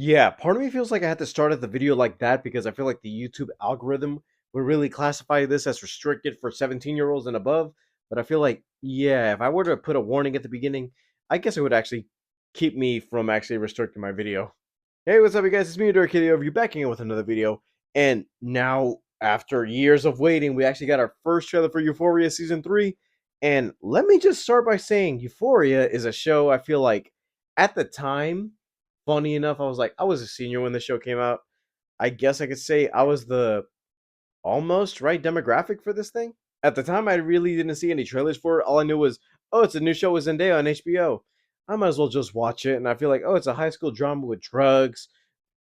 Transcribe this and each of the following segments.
Yeah, part of me feels like I had to start at the video like that because I feel like the YouTube algorithm would really classify this as restricted for 17-year-olds and above. But I feel like, yeah, if I were to put a warning at the beginning, I guess it would actually keep me from actually restricting my video. Hey, what's up, you guys? It's me, Dark Kitty, over you back again with another video. And now, after years of waiting, we actually got our first trailer for Euphoria Season 3. And let me just start by saying Euphoria is a show I feel like at the time, funny enough, I was a senior when the show came out. I guess I could say I was the almost right demographic for this thing. At the time, I really didn't see any trailers for it. All I knew was, oh, it's a new show with Zendaya on HBO. I might as well just watch it. And I feel like, oh, it's a high school drama with drugs,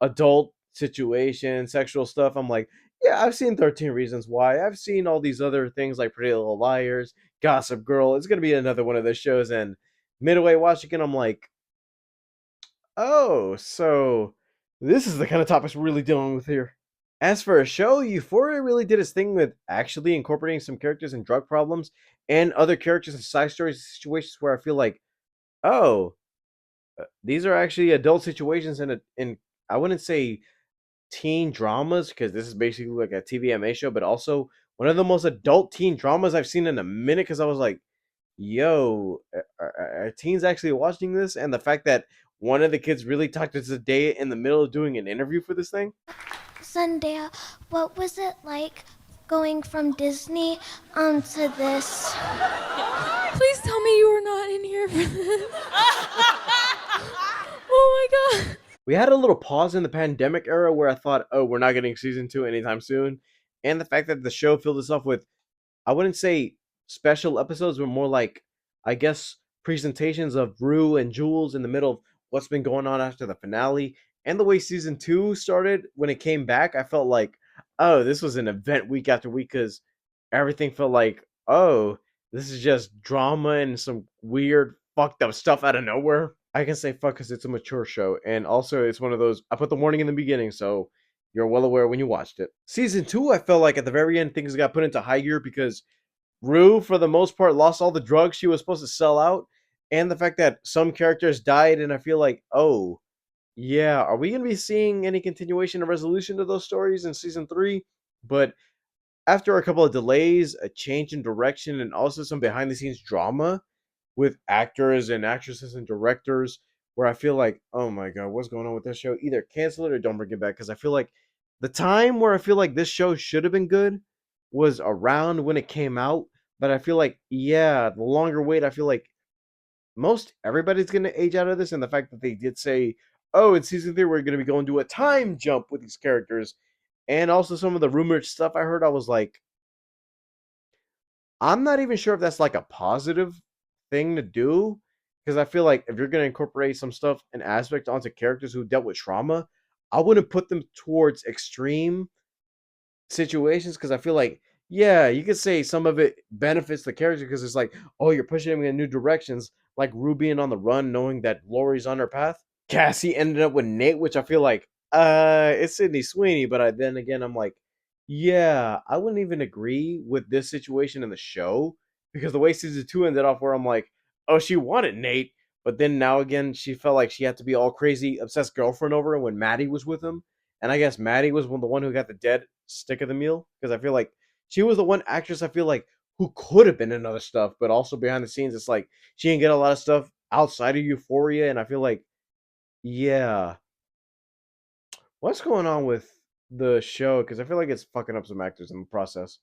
adult situation, sexual stuff. I'm like, yeah, I've seen 13 Reasons Why. I've seen all these other things like Pretty Little Liars, Gossip Girl. It's gonna be another one of those shows. And midway watching it, I'm like, oh, so this is the kind of topics we're really dealing with here. As for a show, Euphoria really did its thing with actually incorporating some characters and drug problems and other characters and side stories situations where I feel like, oh, these are actually adult situations in I wouldn't say teen dramas because this is basically like a TVMA show, but also one of the most adult teen dramas I've seen in a minute. Because I was like, "Yo, are teens actually watching this?" And the fact that one of the kids really talked to Zendaya in the middle of doing an interview for this thing. Zendaya, what was it like going from Disney to this? Please tell me you were not in here for this. Oh my god. We had a little pause in the pandemic era where I thought, "Oh, we're not getting season 2 anytime soon," and the fact that the show filled us up with I wouldn't say special episodes, but more like I guess presentations of Rue and Jules in the middle of what's been going on after the finale. And the way season 2 started when it came back, I felt like, oh, this was an event week after week because everything felt like, oh, this is just drama and some weird fucked up stuff out of nowhere. I can say fuck because it's a mature show, and also it's one of those. I put the warning in the beginning, so you're well aware when you watched it. Season 2, I felt like at the very end things got put into high gear because Rue, for the most part, lost all the drugs she was supposed to sell out, and the fact that some characters died, and I feel like, oh, yeah, are we going to be seeing any continuation or resolution to those stories in season 3? But after a couple of delays, a change in direction, and also some behind the scenes drama with actors and actresses and directors, where I feel like, oh my god, what's going on with this show? Either cancel it or don't bring it back. Because I feel like the time where I feel like this show should have been good was around when it came out. But I feel like, yeah, the longer wait, I feel like most everybody's going to age out of this. And the fact that they did say, oh, in season 3, we're going to be going to a time jump with these characters. And also some of the rumored stuff I heard, I was like, I'm not even sure if that's like a positive thing to do because I feel like if you're going to incorporate some stuff and aspect onto characters who dealt with trauma, I wouldn't put them towards extreme situations because I feel like, yeah, you could say some of it benefits the character because it's like, oh, you're pushing him in new directions, like Ruby and on the run, knowing that Lori's on her path. Cassie ended up with Nate, which I feel like, it's Sydney Sweeney, but then again, I'm like, yeah, I wouldn't even agree with this situation in the show because the way season 2 ended off, where I'm like, oh, she wanted Nate, but then now again, she felt like she had to be all crazy, obsessed girlfriend over him when Maddie was with him. And I guess Maddie was the one who got the dead stick of the meal because I feel like she was the one actress I feel like who could have been in other stuff, but also behind the scenes, it's like she didn't get a lot of stuff outside of Euphoria, and I feel like, yeah, what's going on with the show? Because I feel like it's fucking up some actors in the process.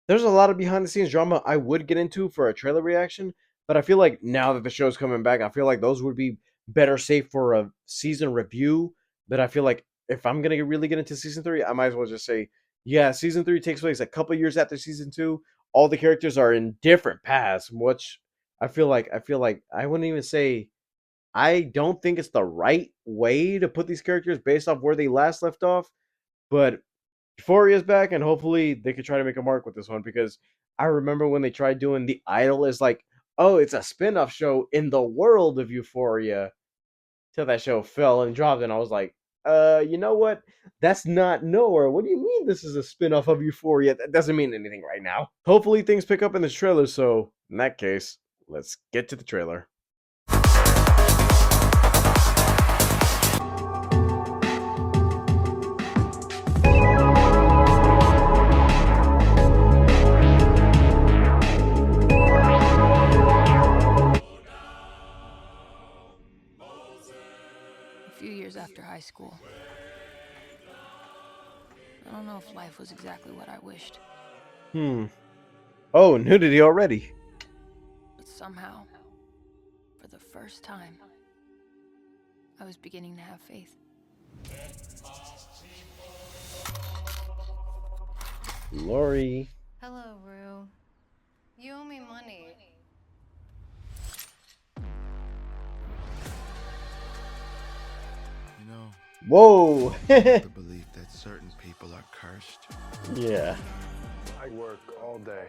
There's a lot of behind the scenes drama I would get into for a trailer reaction, but I feel like now that the show's coming back, I feel like those would be better safe for a season review. But I feel like if I'm gonna really get into season 3, I might as well just say, yeah, season 3 takes place a couple years after season 2. All the characters are in different paths, which I feel like I wouldn't even say I don't think it's the right way to put these characters based off where they last left off, but Euphoria's back, and hopefully they could try to make a mark with this one because I remember when they tried doing The Idol as like, oh, it's a spin-off show in the world of Euphoria till that show fell and dropped, and I was like, you know what? That's not nowhere. What do you mean this is a spin-off of Euphoria? That doesn't mean anything right now. Hopefully things pick up in this trailer, so in that case, let's get to the trailer. after high school. I don't know if life was exactly what I wished, Hmm. Oh, nudity already. but somehow, for the first time, I was beginning to have faith. Lori. Hello, Rue. You owe me money. You know, Whoa. the belief that certain people are cursed. Yeah. I work all day.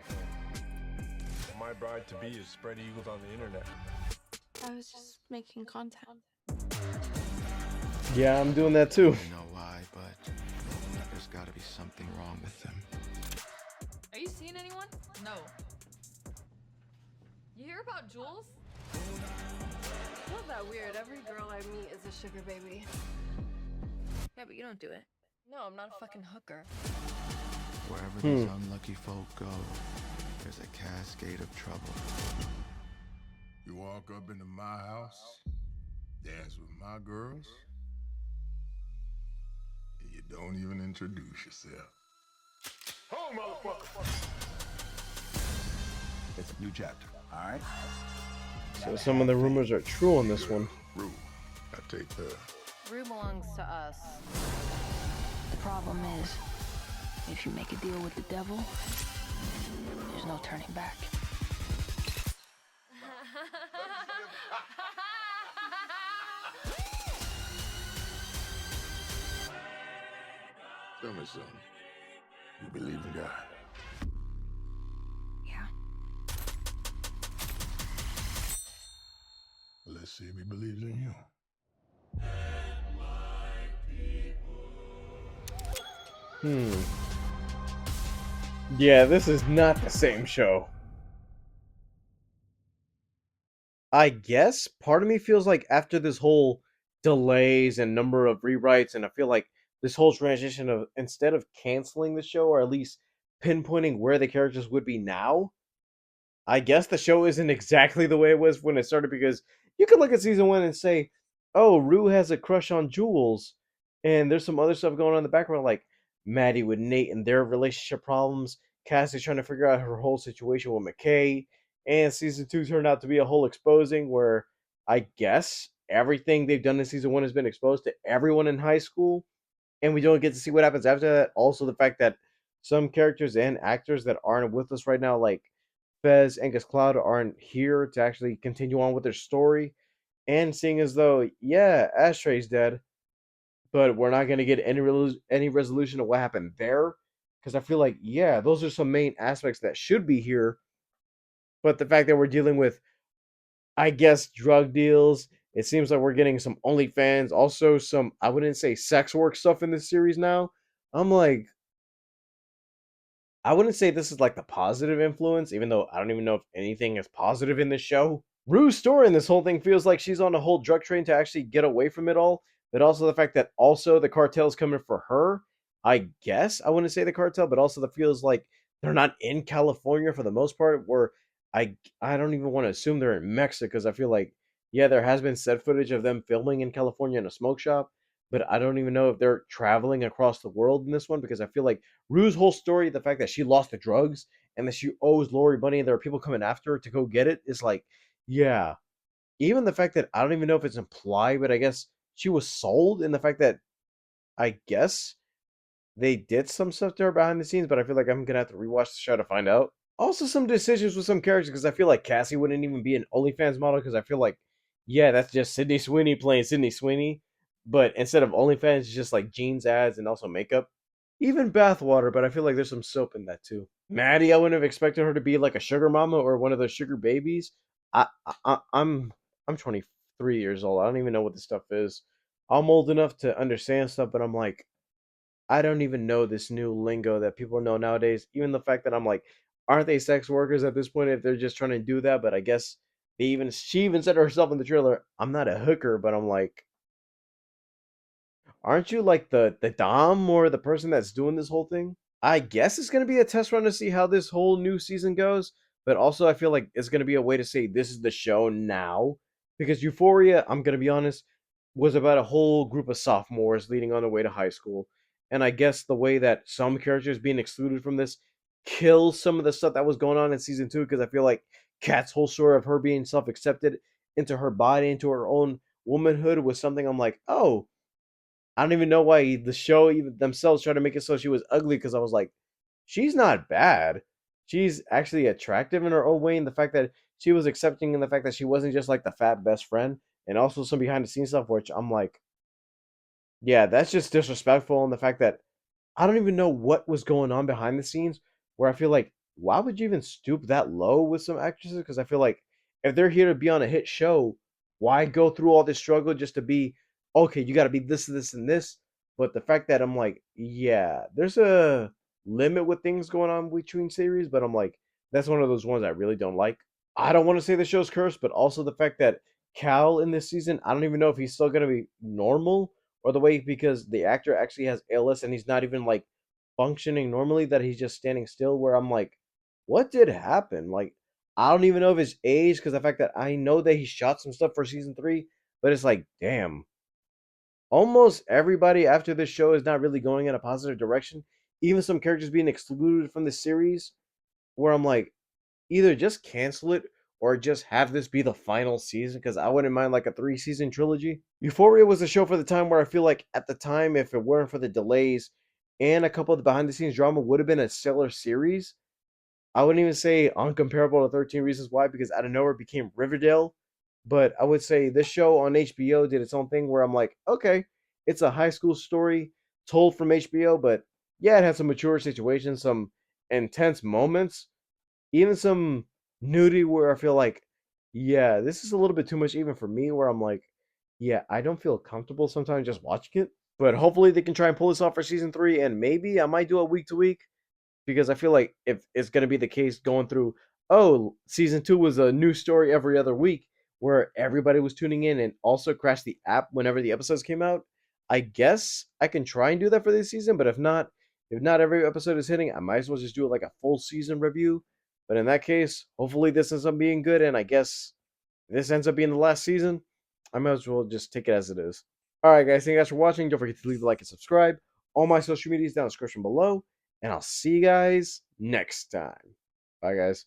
My bride to be is spread eagles on the internet. I was just making content. Yeah, I'm doing that I too. don't really know why, but there's gotta be something wrong with them. Are you seeing anyone? No. You hear about Jules? Not that weird. Every girl I meet is a sugar baby. Yeah, but you don't do it. No, I'm not a fucking hooker. Wherever these unlucky folk go, there's a cascade of trouble. You walk up into my house, dance with my girls, and you don't even introduce yourself. Oh, motherfucker! It's a new chapter, all right? So some of the rumors are true on this one. Rue, I take her. Rue belongs to us. The problem is, if you make a deal with the devil, there's no turning back. Tell me something. You believe in God? Yeah. Well, let's see if he believes in you. Yeah, this is not the same show. I guess part of me feels like after this whole delays and number of rewrites, and I feel like this whole transition of instead of canceling the show or at least pinpointing where the characters would be now, I guess the show isn't exactly the way it was when it started because you could look at season one and say, "Oh, Rue has a crush on Jules," and there's some other stuff going on in the background, like Maddie with Nate and their relationship problems. Cassie trying to figure out her whole situation with McKay, and season two turned out to be a whole exposing where I guess everything they've done in season one has been exposed to everyone in high school, and we don't get to see what happens after that. Also, the fact that some characters and actors that aren't with us right now, like Fez, Angus Cloud, aren't here to actually continue on with their story. And seeing as though, yeah, Ashtray's dead, but we're not going to get any resolution of what happened there. Because I feel like, yeah, those are some main aspects that should be here. But the fact that we're dealing with, I guess, drug deals, it seems like we're getting some OnlyFans, also some, I wouldn't say sex work stuff in this series now. I'm like, I wouldn't say this is like the positive influence, even though I don't even know if anything is positive in this show. Rue's story in this whole thing feels like she's on a whole drug train to actually get away from it all, but also the fact that also the cartel's coming for her. I guess I wouldn't say the cartel, but also the feels like they're not in California for the most part. Where I don't even want to assume they're in Mexico because I feel like yeah, there has been set footage of them filming in California in a smoke shop, but I don't even know if they're traveling across the world in this one because I feel like Rue's whole story, the fact that she lost the drugs and that she owes Lori money and there are people coming after her to go get it, is like, yeah. Even the fact that I don't even know if it's implied, but I guess she was sold in the fact that I guess they did some stuff to her behind the scenes, but I feel like I'm gonna have to rewatch the show to find out. Also, some decisions with some characters because I feel like Cassie wouldn't even be an OnlyFans model because I feel like, yeah, that's just Sydney Sweeney playing Sydney Sweeney, but instead of OnlyFans, it's just like jeans ads and also makeup. Even bathwater, but I feel like there's some soap in that too. Maddie, I wouldn't have expected her to be like a sugar mama or one of those sugar babies. I'm 23 years old. I don't even know what this stuff is. I'm old enough to understand stuff, but I'm like, I don't even know this new lingo that people know nowadays. Even the fact that I'm like, aren't they sex workers at this point if they're just trying to do that? But I guess she even said herself in the trailer, I'm not a hooker, but I'm like, aren't you like the dom or the person that's doing this whole thing? I guess it's gonna be a test run to see how this whole new season goes, but also I feel like it's gonna be a way to say this is the show now. Because Euphoria, I'm gonna be honest, was about a whole group of sophomores leading on their way to high school. And I guess the way that some characters being excluded from this kills some of the stuff that was going on in season 2, because I feel like Kat's whole story of her being self accepted into her body, into her own womanhood was something I'm like, oh, I don't even know why the show even themselves tried to make it so she was ugly, because I was like, she's not bad. She's actually attractive in her own way, and the fact that she was accepting, and the fact that she wasn't just like the fat best friend, and also some behind the scenes stuff, which I'm like, yeah, that's just disrespectful. And the fact that I don't even know what was going on behind the scenes, where I feel like, why would you even stoop that low with some actresses? Because I feel like if they're here to be on a hit show, why go through all this struggle just to be okay? You got to be this, this, and this. But the fact that I'm like, yeah, there's a limit with things going on between series, but I'm like, that's one of those ones I really don't like. I don't want to say the show's cursed, but also the fact that Cal in this season, I don't even know if he's still gonna be normal, or the way, because the actor actually has ALS and he's not even like functioning normally, that he's just standing still, where I'm like, what did happen? Like, I don't even know if his age, because the fact that I know that he shot some stuff for season 3, but it's like, damn, almost everybody after this show is not really going in a positive direction. Even some characters being excluded from the series, where I'm like, either just cancel it or just have this be the final season, because I wouldn't mind like a 3 season trilogy. Euphoria was a show for the time where I feel like at the time, if it weren't for the delays and a couple of the behind the scenes drama, would have been a stellar series. I wouldn't even say uncomparable to 13 Reasons Why, because out of nowhere it became Riverdale. But I would say this show on HBO did its own thing, where I'm like, okay, it's a high school story told from HBO, but yeah, it had some mature situations, some intense moments, even some nudity where I feel like, yeah, this is a little bit too much even for me, where I'm like, yeah, I don't feel comfortable sometimes just watching it. But hopefully they can try and pull this off for season 3, and maybe I might do it week to week, because I feel like if it's going to be the case going through, oh, season 2 was a new story every other week, where everybody was tuning in and also crashed the app whenever the episodes came out. I guess I can try and do that for this season, but if not every episode is hitting, I might as well just do it like a full season review. But in that case, hopefully this ends up being good, and I guess if this ends up being the last season, I might as well just take it as it is. Alright guys, thank you guys for watching. Don't forget to leave a like and subscribe. All my social medias down in the description below. And I'll see you guys next time. Bye, guys.